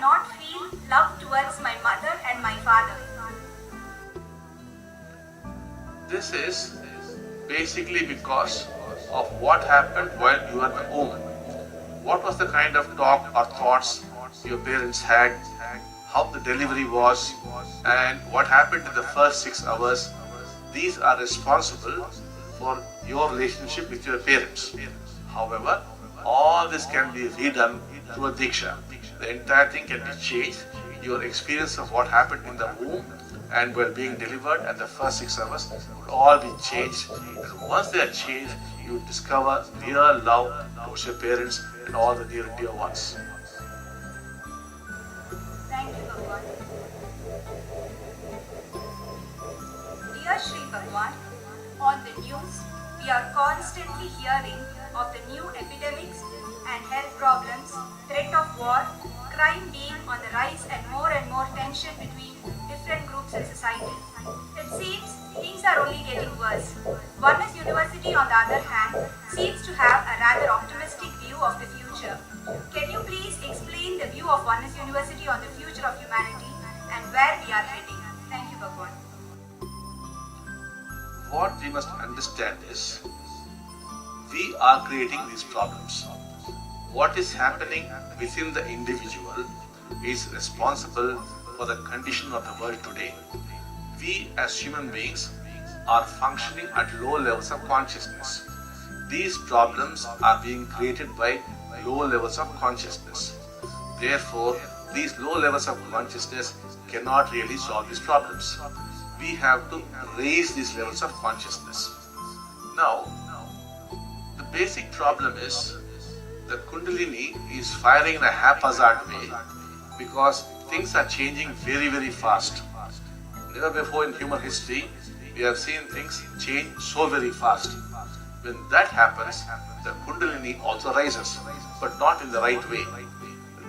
not feel love towards my mother and my father. This is basically because of what happened while you were at home. What was the kind of talk or thoughts your parents had, how the delivery was, and what happened in the first 6 hours. These are responsible for your relationship with your parents. However, all this can be redone through a deeksha. The entire thing can be changed. Your experience of what happened in the womb and while being delivered at the first 6 hours would all be changed. And once they are changed, you discover real love towards your parents and all the near and dear ones. Thank you, Bhagavan. Dear Sri Bhagavan, on the news, we are constantly hearing of the new epidemics and health problems, threat of war, crime being on the rise, and more tension between different groups in society. It seems things are only getting worse. Oneness University, on the other hand, seems to have a rather optimistic view of the future. Can you please explain the view of Oneness University on the future of humanity and where we are heading? Thank you, Bhagavan. What we must understand is, we are creating these problems. What is happening within the individual is responsible for the condition of the world today. We as human beings are functioning at low levels of consciousness. These problems are being created by low levels of consciousness. Therefore, these low levels of consciousness cannot really solve these problems. We have to raise these levels of consciousness. Now, the basic problem is the Kundalini is firing in a haphazard way because things are changing very fast. Never before in human history we have seen things change so very fast. When that happens, the Kundalini also rises, but not in the right way.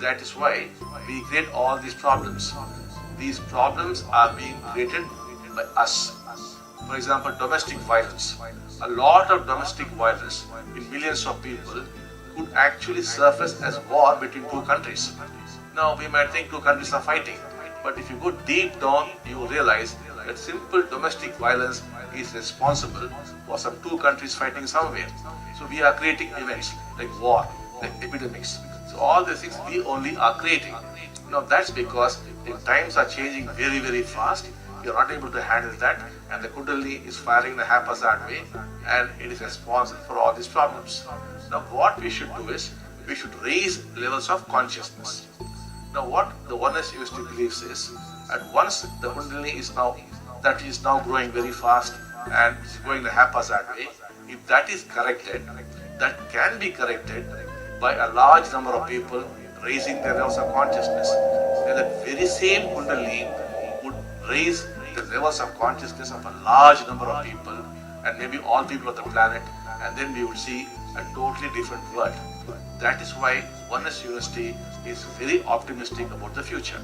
That is why we create all these problems. These problems are being created by us. For example, domestic violence. A lot of domestic violence in millions of people could actually surface as war between two countries. Now we might think two countries are fighting, but if you go deep down, you realize that simple domestic violence is responsible for some two countries fighting somewhere. So we are creating events like war, like epidemics. So all these things we only are creating. Now that's because the times are changing very fast. We are not able to handle that, and the Kundalini is firing in a haphazard way, and it is responsible for all these problems. Now what we should do is, we should raise levels of consciousness. Now what the Oneness University believes is, at once the Kundalini is now growing very fast and is going in a haphazard way. If that is corrected, that can be corrected by a large number of people raising their levels of consciousness. And that very same Kundalini would raise the levels of consciousness of a large number of people, and maybe all people of the planet, and then we would see a totally different world. That is why Oneness University is very optimistic about the future.